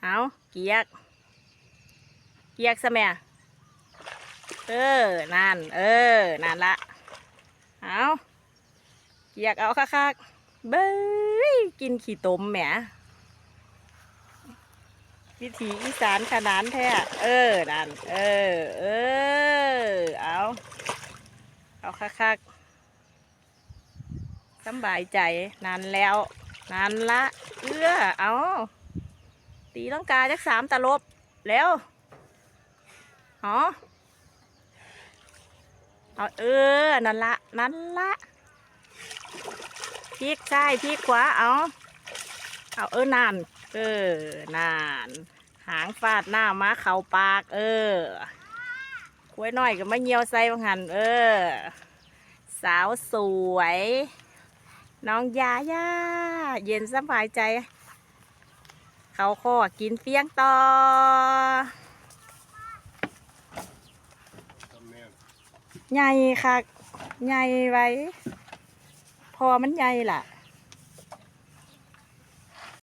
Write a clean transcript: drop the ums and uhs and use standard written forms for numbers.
เอาเกียกซะแม่นั่นนั่นละเอาเกียกเอาคักๆเบ้ยกินขี้ตมแหมวิถีอีสานขนาดแท้นั่นเอาคักๆสบายใจนั่นแล้วนั่นละเอาตีลังกาจัก3 ตลบแล้วอ๋อเอานั่นละพลิกซ้ายพลิกขวาเอานั่นนั่นหางฟาดหน้าม้าเข่าปากกล้วยน้อยก็มาเงียวใส่บังหันสาวสวยน้องยาเย็นสบายใจเขาข้อกินเฟี้ยงต่อใหญ่ค่ะใหญ่ไว้พอมันใหญ่ล่ะ